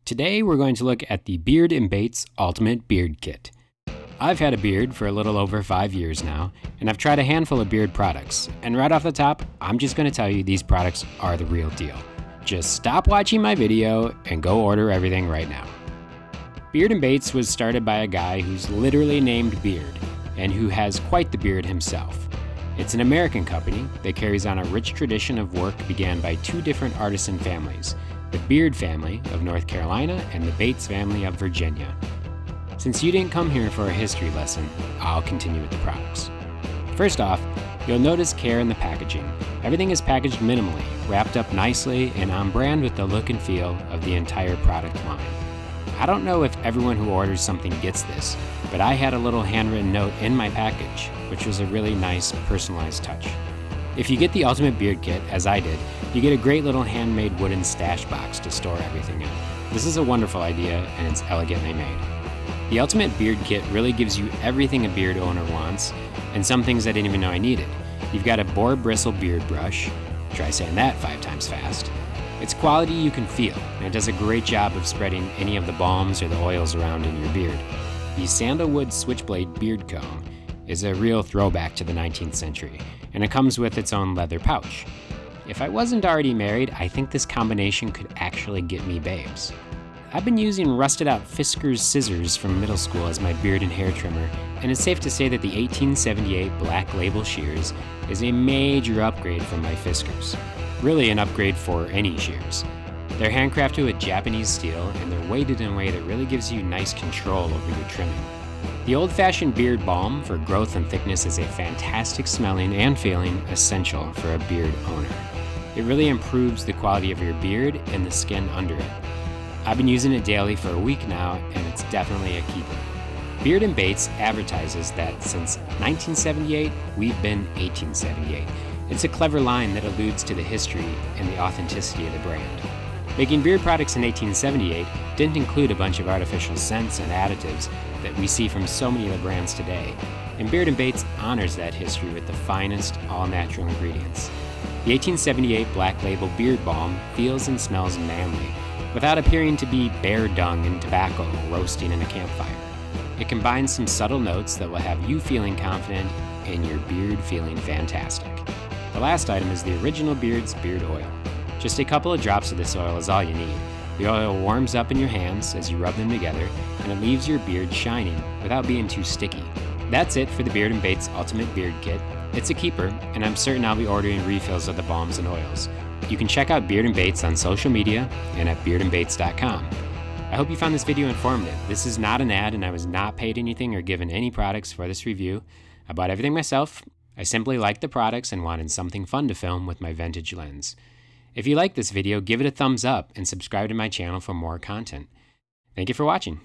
Today we're going to look at the Beard & Bates Ultimate Beard Kit. I've had a beard for a little over 5 years now, and I've tried a handful of beard products, and right off the top, I'm just going to tell you these products are the real deal. Just stop watching my video and go order everything right now. Beard & Bates was started by a guy who's literally named Beard, and who has quite the beard himself. It's an American company that carries on a rich tradition of work began by two different artisan families, the Beard family of North Carolina and the Bates family of Virginia. Since you didn't come here for a history lesson, I'll continue with the products. First off, you'll notice care in the packaging. Everything is packaged minimally, wrapped up nicely, and on brand with the look and feel of the entire product line. I don't know if everyone who orders something gets this, but I had a little handwritten note in my package, which was a really nice personalized touch. If you get the Ultimate Beard Kit, as I did, you get a great little handmade wooden stash box to store everything in. This is a wonderful idea, and it's elegantly made. The Ultimate Beard Kit really gives you everything a beard owner wants, and some things I didn't even know I needed. You've got a boar bristle beard brush, try saying that 5 times fast. It's quality you can feel, and it does a great job of spreading any of the balms or the oils around in your beard. The Sandalwood Switchblade beard comb is a real throwback to the 19th century, and it comes with its own leather pouch. If I wasn't already married, I think this combination could actually get me babes. I've been using rusted out Fisker's scissors from middle school as my beard and hair trimmer, and it's safe to say that the 1878 Black Label shears is a major upgrade from my Fiskars. Really an upgrade for any shears. They're handcrafted with Japanese steel, and they're weighted in a way that really gives you nice control over your trimming. The old-fashioned beard balm for growth and thickness is a fantastic smelling and feeling essential for a beard owner. It really improves the quality of your beard and the skin under it. I've been using it daily for a week now, and it's definitely a keeper. Beard & Bates advertises that since 1978, we've been 1878. It's a clever line that alludes to the history and the authenticity of the brand. Making beard products in 1878 didn't include a bunch of artificial scents and additives that we see from so many of the brands today, and Beard & Bates honors that history with the finest, all-natural ingredients. The 1878 Black Label Beard Balm feels and smells manly, without appearing to be bear dung and tobacco roasting in a campfire. It combines some subtle notes that will have you feeling confident and your beard feeling fantastic. The last item is the original Beard's beard oil. Just a couple of drops of this oil is all you need. The oil warms up in your hands as you rub them together, and it leaves your beard shining without being too sticky. That's it for the Beard & Bates Ultimate Beard Kit. It's a keeper, and I'm certain I'll be ordering refills of the balms and oils. You can check out Beard & Bates on social media and at beardandbates.com. I hope you found this video informative. This is not an ad, and I was not paid anything or given any products for this review. I bought everything myself. I simply liked the products and wanted something fun to film with my vintage lens. If you like this video, give it a thumbs up and subscribe to my channel for more content. Thank you for watching.